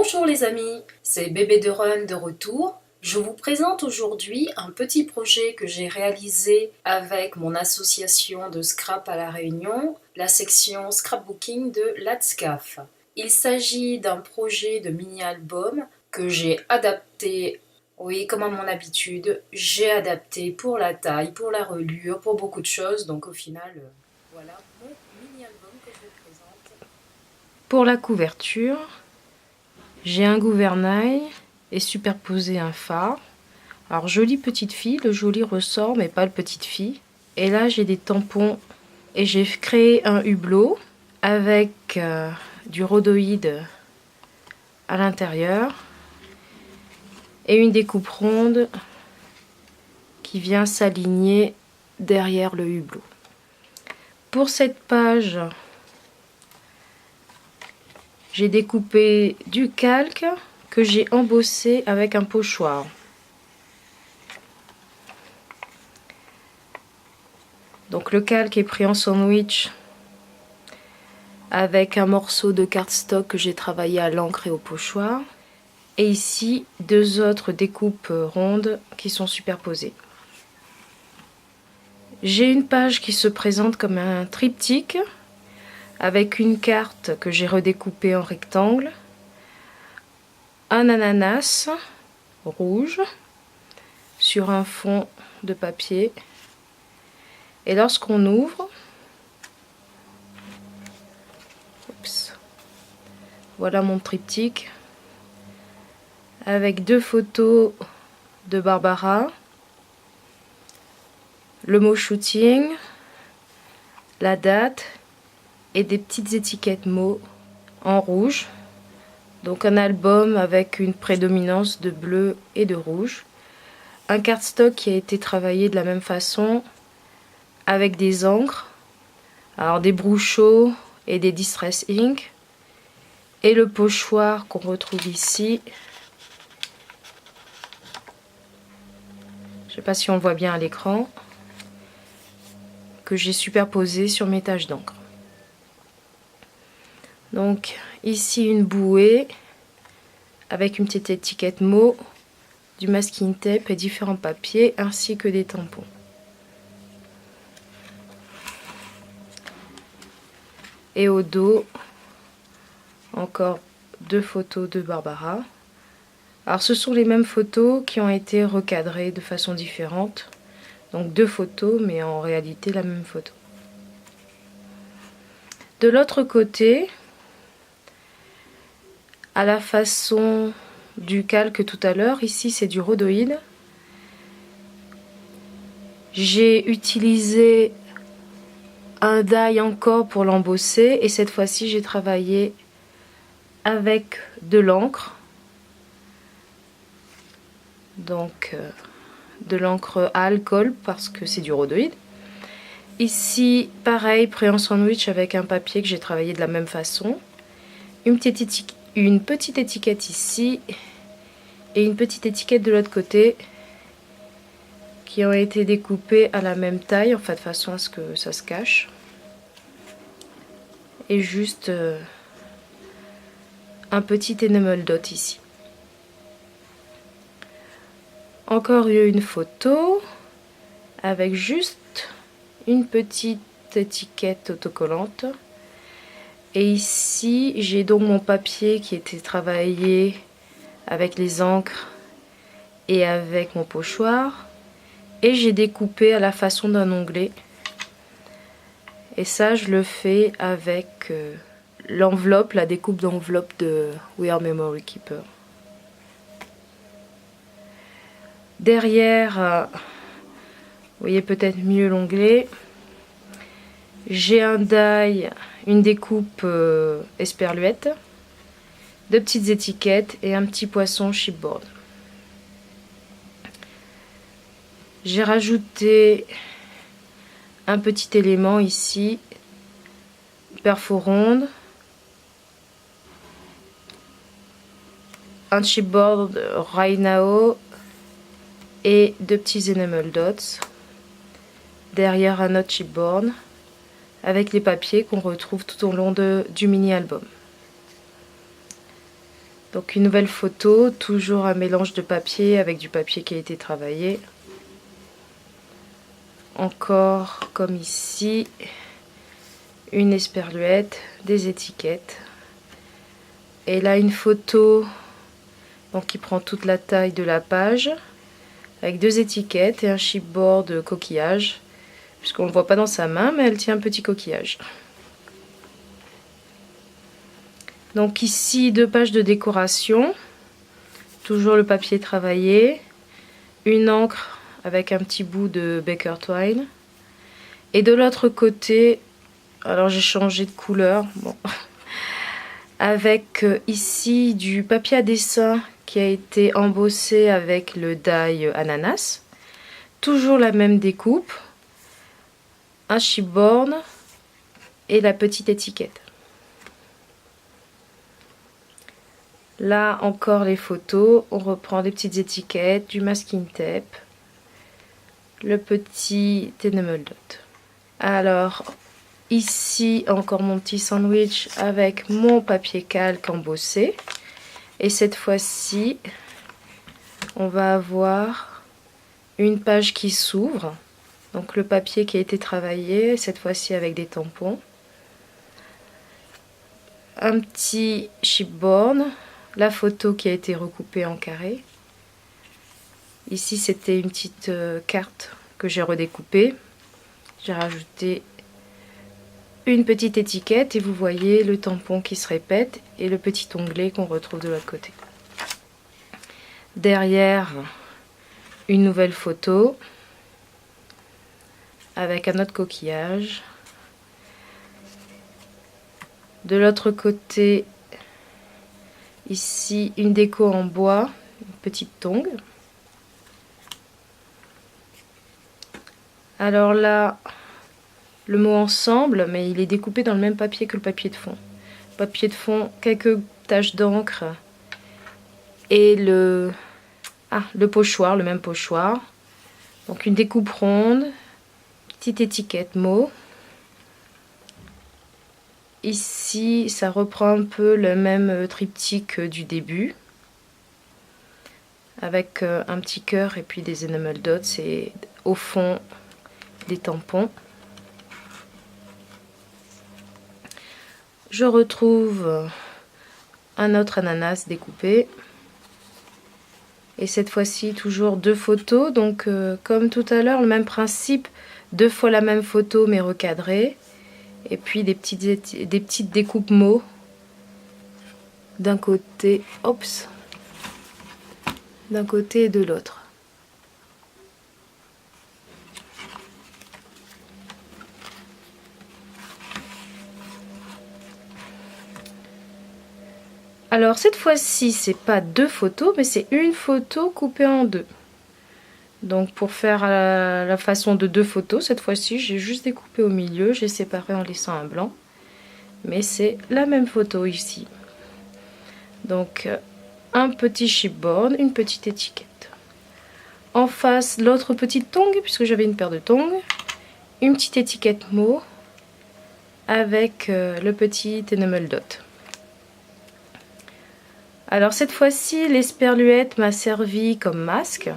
Bonjour les amis, c'est Bébé de Run de retour. Je vous présente aujourd'hui un petit projet que j'ai réalisé avec mon association de scrap à La Réunion, la section scrapbooking de l'ADSCAF. Il s'agit d'un projet de mini-album que j'ai adapté, oui, comme à mon habitude, j'ai adapté pour la taille, pour la reliure, pour beaucoup de choses. Donc au final, voilà mon mini-album que je vous présente. Pour la couverture, j'ai un gouvernail et superposé un phare. Alors jolie petite fille, le joli ressort mais pas le petite fille. Et là j'ai des tampons et j'ai créé un hublot avec du rhodoïde à l'intérieur et une découpe ronde qui vient s'aligner derrière le hublot. Pour cette page, j'ai découpé du calque que j'ai embossé avec un pochoir. Donc le calque est pris en sandwich avec un morceau de cardstock que j'ai travaillé à l'encre et au pochoir. Et ici, deux autres découpes rondes qui sont superposées. J'ai une page qui se présente comme un triptyque avec une carte que j'ai redécoupée en rectangle, un ananas rouge sur un fond de papier. Et lorsqu'on ouvre, voilà mon triptyque avec deux photos de Barbara, le mot shooting, la date et des petites étiquettes mots en rouge. Donc un album avec une prédominance de bleu et de rouge. Un cardstock qui a été travaillé de la même façon avec des encres, alors des Brouchot et des Distress Ink. Et le pochoir qu'on retrouve ici. Je ne sais pas si on le voit bien à l'écran, que j'ai superposé sur mes taches d'encre. Donc ici une bouée avec une petite étiquette mot, du masking tape et différents papiers ainsi que des tampons. Et au dos, encore deux photos de Barbara. Alors ce sont les mêmes photos qui ont été recadrées de façon différente. Donc deux photos mais en réalité la même photo. De l'autre côté, à la façon du calque tout à l'heure, ici c'est du rhodoïde. J'ai utilisé un die encore pour l'embosser et cette fois-ci j'ai travaillé avec de l'encre. Donc de l'encre à alcool parce que c'est du rhodoïde. Ici pareil, pris en sandwich avec un papier que j'ai travaillé de la même façon. Une petite étiquette ici et une petite étiquette de l'autre côté qui ont été découpées à la même taille, en fait, de façon à ce que ça se cache. Et juste un petit enamel dot ici. Encore une photo avec juste une petite étiquette autocollante. Et ici, j'ai donc mon papier qui était travaillé avec les encres et avec mon pochoir. Et j'ai découpé à la façon d'un onglet. Et ça, je le fais avec l'enveloppe, la découpe d'enveloppe de We Are Memory Keeper. Derrière, vous voyez peut-être mieux l'onglet. J'ai un die, une découpe esperluette, deux petites étiquettes et un petit poisson chipboard. J'ai rajouté un petit élément ici, perforonde, un chipboard Rainao et deux petits enamel dots. Derrière un autre chipboard avec les papiers qu'on retrouve tout au long du mini-album. Donc une nouvelle photo, toujours un mélange de papier avec du papier qui a été travaillé. Encore comme ici, une esperluette, des étiquettes. Et là une photo donc, qui prend toute la taille de la page, avec 2 étiquettes et un chipboard de coquillage. Puisqu'on ne le voit pas dans sa main, mais elle tient un petit coquillage. Donc ici 2 pages de décoration, toujours le papier travaillé, une encre avec un petit bout de Baker Twine. Et de l'autre côté, alors j'ai changé de couleur, bon, avec ici du papier à dessin qui a été embossé avec le die ananas. Toujours la même découpe, un chipboard et la petite étiquette. Là encore les photos, on reprend des petites étiquettes, du masking tape, le petit enamel dot. Alors ici encore mon petit sandwich avec mon papier calque embossé. Et cette fois-ci, on va avoir une page qui s'ouvre. Donc le papier qui a été travaillé, cette fois-ci avec des tampons. Un petit chipboard. La photo qui a été recoupée en carré. Ici, c'était une petite carte que j'ai redécoupée. J'ai rajouté une petite étiquette et vous voyez le tampon qui se répète et le petit onglet qu'on retrouve de l'autre côté. Derrière, une nouvelle photo avec un autre coquillage. De l'autre côté, ici, une déco en bois, une petite tongue. Alors là, le mot ensemble, mais il est découpé dans le même papier que le papier de fond. Papier de fond, quelques taches d'encre et le pochoir, le même pochoir. Donc une découpe ronde, petite étiquette mot. Ici, ça reprend un peu le même triptyque du début, avec un petit cœur et puis des enamel dots et au fond des tampons. Je retrouve un autre ananas découpé. Et cette fois-ci, toujours 2 photos. Donc, comme tout à l'heure, le même principe. 2 fois la même photo, mais recadrée. Et puis, des petites découpes mots. D'un côté, oups, d'un côté et de l'autre. Alors cette fois-ci, c'est pas 2 photos, mais c'est une photo coupée en 2. Donc pour faire la façon de 2 photos, cette fois-ci, j'ai juste découpé au milieu, j'ai séparé en laissant un blanc. Mais c'est la même photo ici. Donc un petit chipboard, une petite étiquette. En face, l'autre petite tongue, puisque j'avais une paire de tongs. Une petite étiquette mot avec le petit enamel dot. Alors cette fois-ci, l'esperluette m'a servi comme masque.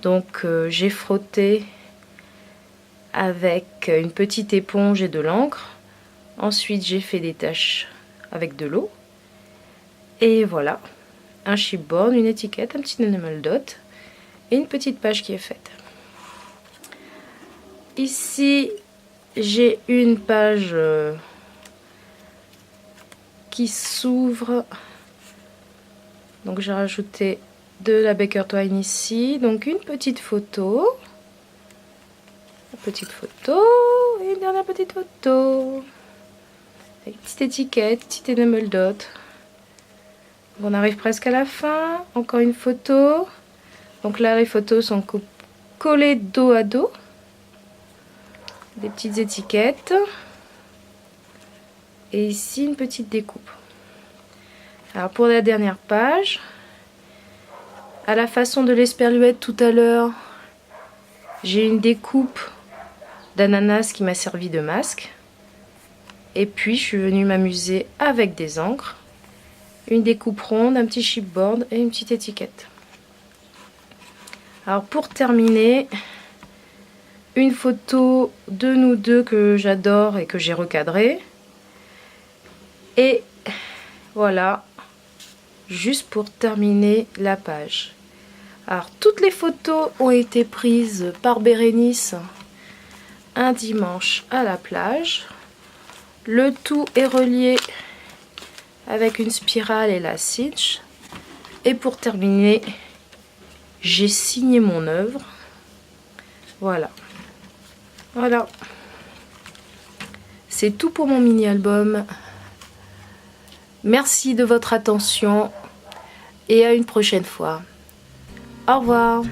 Donc j'ai frotté avec une petite éponge et de l'encre. Ensuite j'ai fait des taches avec de l'eau. Et voilà, un chipboard, une étiquette, un petit enamel dot et une petite page qui est faite. Ici j'ai une page qui s'ouvre. Donc j'ai rajouté de la Baker Twine ici, donc une petite photo, et une dernière petite photo, avec petite étiquette, petite enamel dot. On arrive presque à la fin, encore une photo. Donc là les photos sont collées dos à dos, des petites étiquettes, et ici une petite découpe. Alors pour la dernière page, à la façon de l'esperluette tout à l'heure, j'ai une découpe d'ananas qui m'a servi de masque. Et puis je suis venue m'amuser avec des encres une découpe ronde, un petit chipboard et une petite étiquette. Alors pour terminer, une photo de nous deux que j'adore et que j'ai recadré. Et voilà, juste pour terminer la page. Alors toutes les photos ont été prises par Bérénice un dimanche à la plage. Le tout est relié avec une spirale et la cinch. Et pour terminer, j'ai signé mon œuvre. Voilà. Voilà. C'est tout pour mon mini-album. Merci de votre attention et à une prochaine fois. Au revoir.